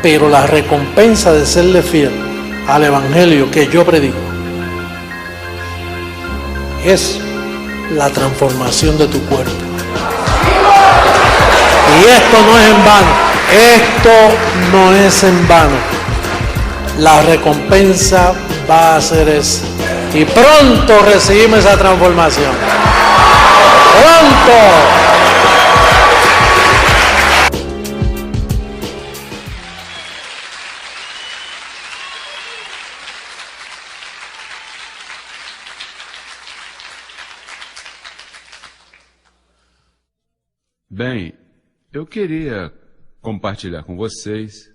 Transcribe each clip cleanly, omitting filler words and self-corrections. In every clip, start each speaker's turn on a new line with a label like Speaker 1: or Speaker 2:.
Speaker 1: Pero la recompensa de serle fiel al evangelio que yo predico es la transformación de tu cuerpo. Y esto no es en vano. Esto no es en vano. La recompensa va a ser esa. Y pronto recibimos esa transformación. ¡Pronto!
Speaker 2: Bem, eu queria compartilhar com vocês,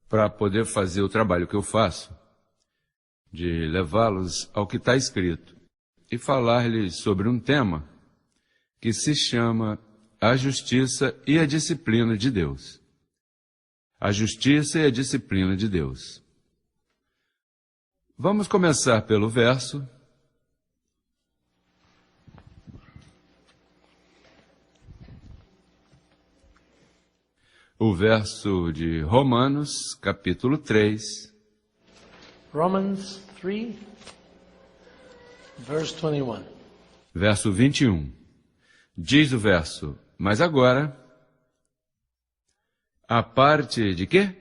Speaker 2: para poder fazer o trabalho que eu faço, de levá-los ao que está escrito e falar-lhes sobre um tema que se chama a justiça e a disciplina de Deus. A justiça e a disciplina de Deus. Vamos começar pelo verso. O verso de Romanos, capítulo 3.
Speaker 1: Romans 3, verse 21.
Speaker 2: Verso 21. Diz o verso, mas agora, a parte de quê?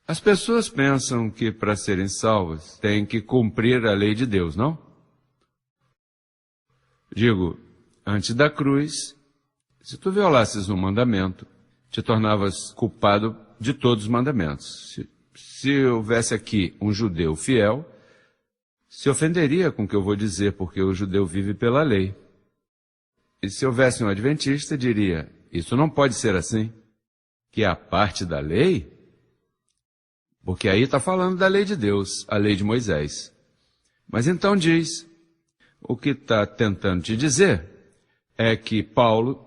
Speaker 2: As pessoas pensam que para serem salvas têm que cumprir a lei de Deus, não? Digo, antes da cruz, se tu violasses um mandamento, te tornavas culpado de todos os mandamentos. Se houvesse aqui um judeu fiel, se ofenderia com o que eu vou dizer, porque o judeu vive pela lei. E se houvesse um adventista, diria, isso não pode ser assim, que é a parte da lei, porque aí está falando da lei de Deus, a lei de Moisés. Mas então diz, o que está tentando te dizer é que Paulo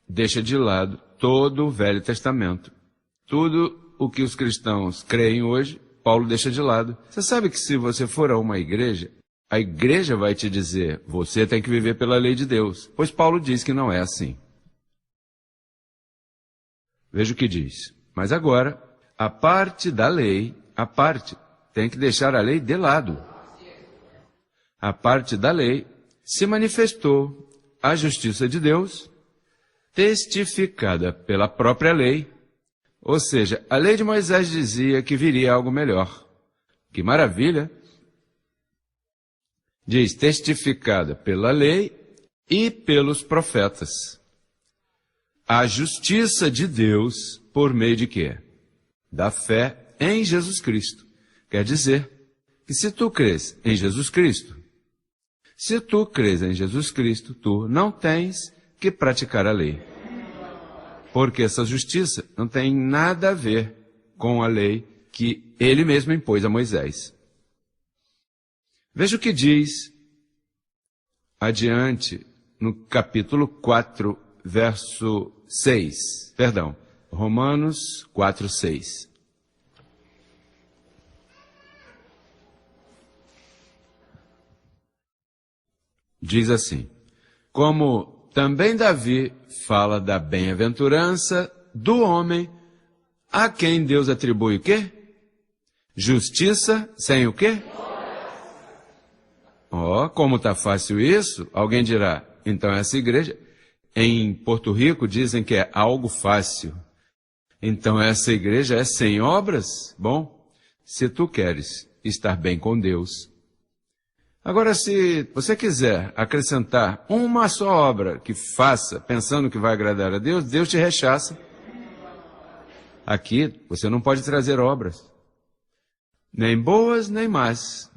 Speaker 2: deixa de lado todo o Velho Testamento. Tudo o que os cristãos creem hoje, Paulo deixa de lado. Você sabe que se você for a uma igreja, a igreja vai te dizer, você tem que viver pela lei de Deus. Pois Paulo diz que não é assim. Veja o que diz. Mas agora, a parte da lei, tem que deixar a lei de lado. A parte da lei se manifestou a justiça de Deus, testificada pela própria lei, ou seja, a lei de Moisés dizia que viria algo melhor. Que maravilha! Diz, testificada pela lei e pelos profetas. A justiça de Deus por meio de quê? Da fé em Jesus Cristo. Quer dizer que se tu crês em Jesus Cristo, tu não tens que praticar a lei. Porque essa justiça não tem nada a ver com a lei que ele mesmo impôs a Moisés. Veja o que diz adiante no capítulo 4, verso 6. Perdão, Romanos 4, 6. Diz assim, como também Davi fala da bem-aventurança do homem a quem Deus atribui o quê? Justiça sem o quê? Como está fácil isso? Alguém dirá, então essa igreja, em Porto Rico dizem que é algo fácil. Então essa igreja é sem obras? Bom, se tu queres estar bem com Deus. Agora, se você quiser acrescentar uma só obra que faça, pensando que vai agradar a Deus, Deus te rechaça. Aqui, você não pode trazer obras. Nem boas, nem más.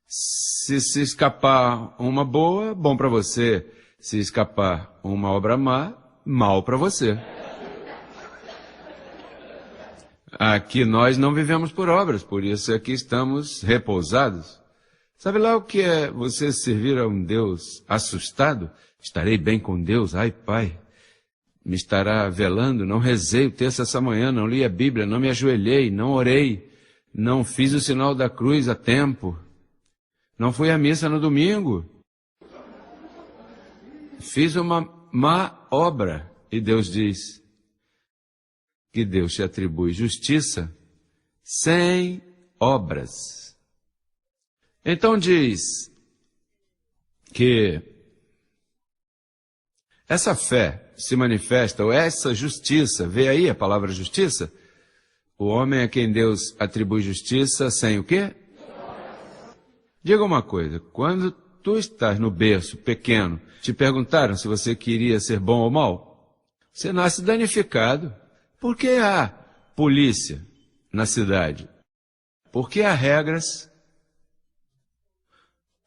Speaker 2: Se escapar uma boa, bom para você. Se escapar uma obra má, mal para você. Aqui nós não vivemos por obras, por isso aqui estamos repousados. Sabe lá o que é você servir a um Deus assustado? Estarei bem com Deus, ai Pai, me estará velando, não rezei o texto essa manhã, não li a Bíblia, não me ajoelhei, não orei, não fiz o sinal da cruz a tempo, não fui à missa no domingo, fiz uma má obra, E Deus diz que Deus te atribui justiça sem obras. Então diz que essa fé se manifesta, ou essa justiça, vê aí a palavra justiça? O homem a quem Deus atribui justiça sem o quê? Diga uma coisa, quando tu estás no berço pequeno, te perguntaram se você queria ser bom ou mal? Você nasce danificado. Por que há polícia na cidade? Porque há regras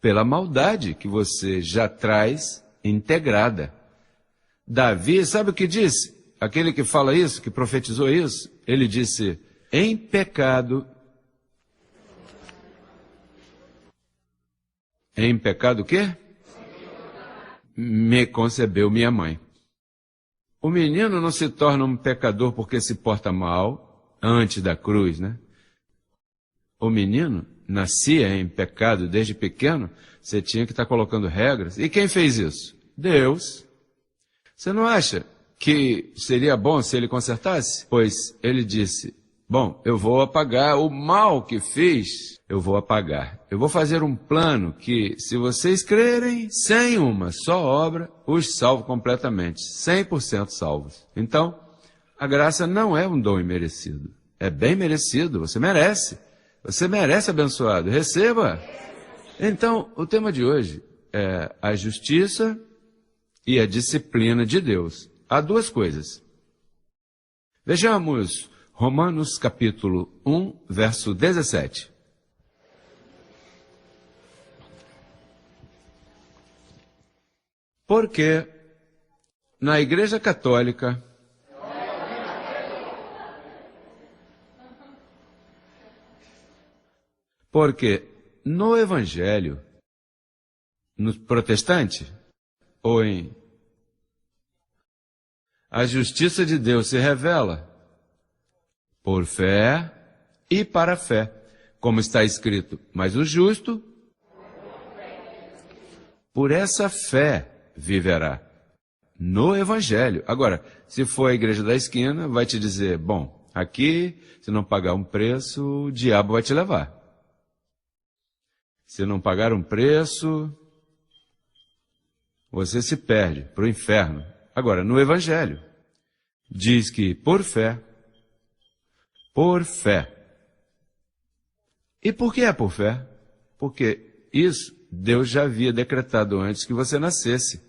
Speaker 2: pela maldade que você já traz integrada. Davi, sabe o que disse? Aquele que fala isso, que profetizou isso, ele disse, em pecado o quê? Me concebeu minha mãe. O menino não se torna um pecador porque se porta mal antes da cruz, né? O menino nascia em pecado desde pequeno, você tinha que estar colocando regras. E quem fez isso? Deus. Você não acha que seria bom se ele consertasse? Pois ele disse, bom, eu vou apagar o mal que fiz, eu vou apagar. Eu vou fazer um plano que, se vocês crerem, sem uma só obra, os salvo completamente, 100% salvos. Então, a graça não é um dom imerecido, é bem merecido, você merece abençoado, receba. Então, o tema de hoje é a justiça e a disciplina de Deus. Há duas coisas. Vejamos Romanos capítulo 1, verso 17. Porque na Igreja Católica porque no Evangelho, no protestante, ou em a justiça de Deus se revela por fé e para a fé, como está escrito, mas o justo por essa fé viverá. No Evangelho. Agora, se for a igreja da esquina, vai te dizer, bom, aqui, se não pagar um preço, o diabo vai te levar. Se não pagar um preço, você se perde para o inferno. Agora, no Evangelho, diz que por fé. E por que é por fé? Porque isso Deus já havia decretado antes que você nascesse.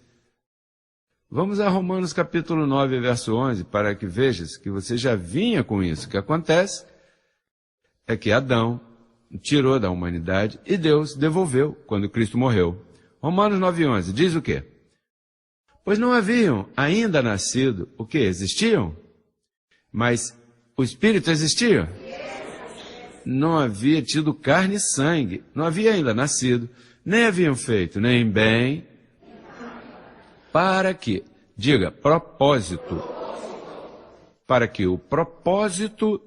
Speaker 2: Vamos a Romanos capítulo 9, verso 11, para que vejas que você já vinha com isso. O que acontece é que Adão tirou da humanidade e Deus devolveu quando Cristo morreu. Romanos 9, 11 diz o quê? Pois não haviam ainda nascido, o quê? Existiam? Mas o Espírito existia? Não havia tido carne e sangue, não havia ainda nascido, nem haviam feito nem bem, para que, diga, propósito, para que o propósito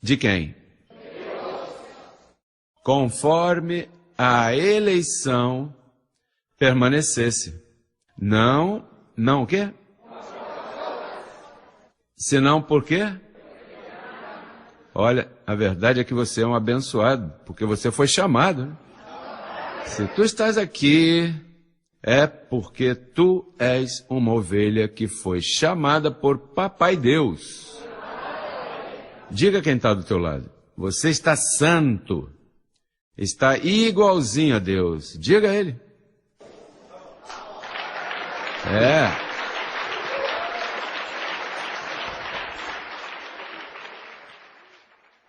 Speaker 2: de quem? Conforme a eleição permanecesse. Não o quê? Senão por quê? Olha, a verdade é que você é um abençoado, porque você foi chamado, né? Se tu estás aqui, é porque tu és uma ovelha que foi chamada por Papai Deus. Diga quem está do teu lado. Você está santo. Está igualzinho a Deus. Diga a ele.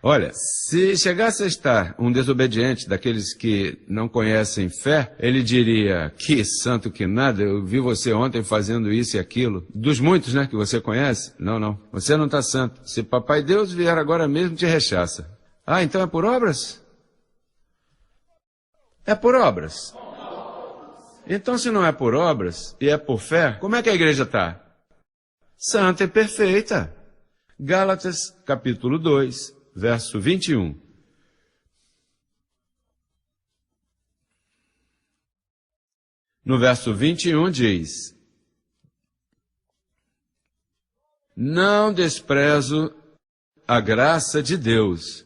Speaker 2: Olha, se chegasse a estar um desobediente daqueles que não conhecem fé, ele diria, que santo que nada, eu vi você ontem fazendo isso e aquilo. Dos muitos, né, que você conhece? Não, você não está santo. Se Papai Deus vier agora mesmo, te rechaça. Ah, então é por obras? É por obras. Então, se não é por obras e é por fé, como é que a igreja está? Santa e perfeita. Gálatas, capítulo 2, verso 21. No verso 21 diz, não desprezo a graça de Deus,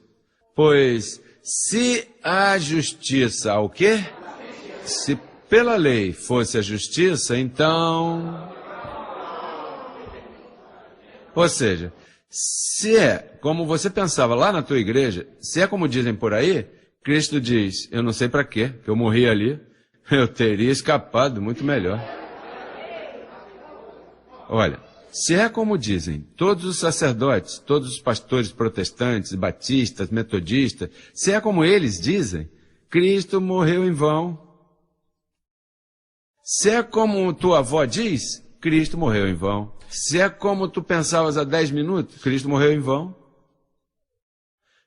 Speaker 2: pois se a justiça, o quê? Se pela lei fosse a justiça, então... Ou seja, se é como você pensava lá na tua igreja, se é como dizem por aí, Cristo diz, eu não sei para quê, que eu morri ali, eu teria escapado muito melhor. Olha, se é como dizem todos os sacerdotes, todos os pastores protestantes, batistas, metodistas, se é como eles dizem, Cristo morreu em vão. Se é como tua avó diz, Cristo morreu em vão. Se é como tu pensavas há 10 minutos, Cristo morreu em vão.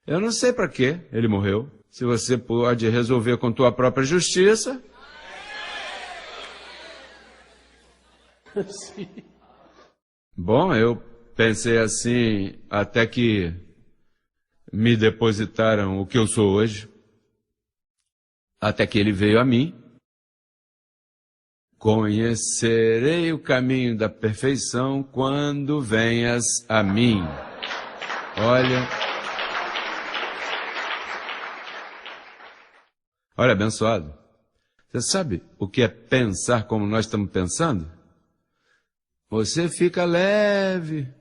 Speaker 2: Eu não sei para que ele morreu. Se você pode resolver com tua própria justiça.
Speaker 1: Sim.
Speaker 2: Bom, eu pensei assim até que me depositaram o que eu sou hoje. Até que ele veio a mim. Conhecerei o caminho da perfeição quando venhas a mim. Olha, abençoado. Você sabe o que é pensar como nós estamos pensando? Você fica leve.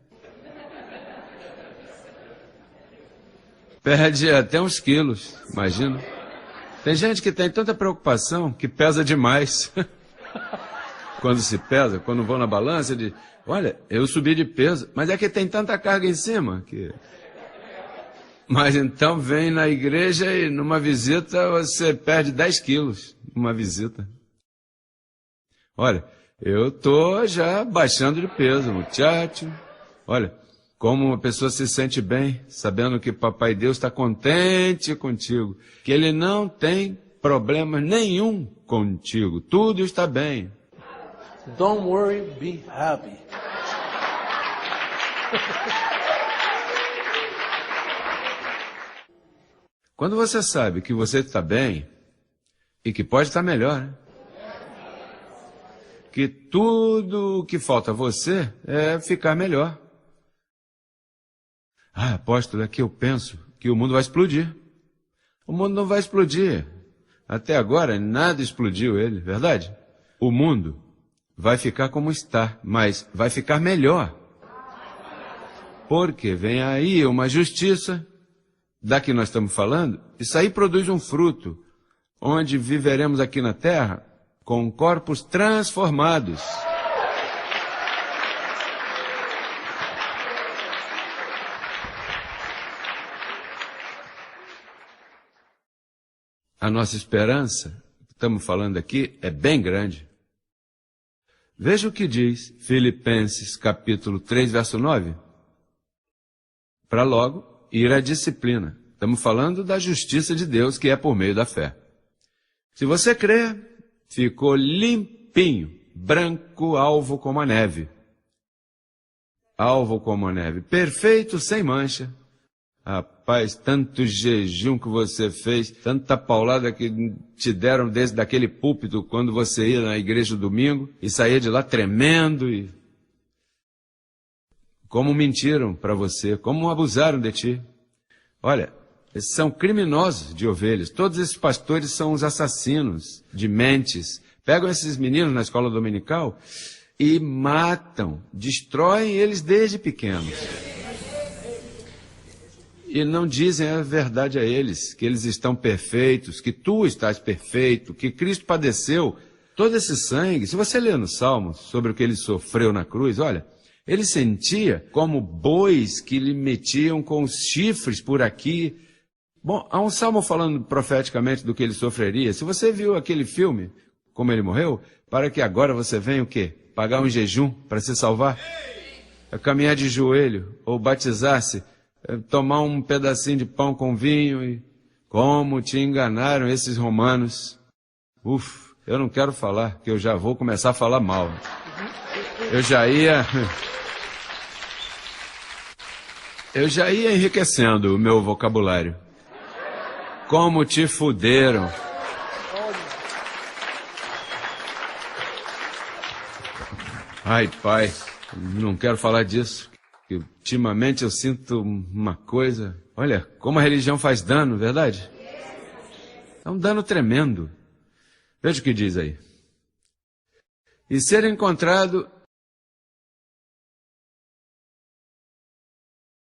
Speaker 2: Perde até uns quilos, imagina. Tem gente que tem tanta preocupação que pesa demais. Quando se pesa, quando vão na balança, diz, olha, eu subi de peso, mas é que tem tanta carga em cima que... Mas então vem na igreja e numa visita você perde 10 quilos numa visita. Olha, eu tô já baixando de peso, muchacho. Olha, como uma pessoa se sente bem, sabendo que Papai Deus está contente contigo, que Ele não tem problema nenhum contigo, tudo está bem.
Speaker 1: Don't worry, be happy.
Speaker 2: Quando você sabe que você está bem e que pode estar melhor, né? Que tudo o que falta a você é ficar melhor. Ah, apóstolo, é que eu penso que o mundo vai explodir. O mundo não vai explodir. Até agora nada explodiu ele, verdade? O mundo vai ficar como está, mas vai ficar melhor. Porque vem aí uma justiça, da que nós estamos falando, isso aí produz um fruto, onde viveremos aqui na terra com corpos transformados. A nossa esperança, que estamos falando aqui, é bem grande. Veja o que diz Filipenses capítulo 3, verso 9. Para logo ir à disciplina. Estamos falando da justiça de Deus, que é por meio da fé. Se você crê, ficou limpinho, branco, alvo como a neve. Alvo como a neve, perfeito, sem mancha. Rapaz, tanto jejum que você fez, tanta paulada que te deram desde daquele púlpito quando você ia na igreja domingo e saía de lá tremendo e... Como mentiram para você, como abusaram de ti. Olha, esses são criminosos de ovelhas. Todos esses pastores são os assassinos de mentes. Pegam esses meninos na escola dominical e matam, destroem eles desde pequenos. E não dizem a verdade a eles, que eles estão perfeitos, que tu estás perfeito, que Cristo padeceu todo esse sangue. Se você ler no Salmo sobre o que ele sofreu na cruz, olha, ele sentia como bois que lhe metiam com os chifres por aqui. Bom, há um salmo falando profeticamente do que ele sofreria. Se você viu aquele filme, como ele morreu, para que agora você venha o quê? Pagar um jejum para se salvar? Caminhar de joelho, ou batizar-se, tomar um pedacinho de pão com vinho e... Como te enganaram esses romanos. Eu não quero falar, que eu já vou começar a falar mal. Eu já ia enriquecendo o meu vocabulário. Como te fuderam. Ai, pai, não quero falar disso. que ultimamente eu sinto uma coisa... Olha, como a religião faz dano, verdade? É um dano tremendo. Veja o que diz aí. E ser encontrado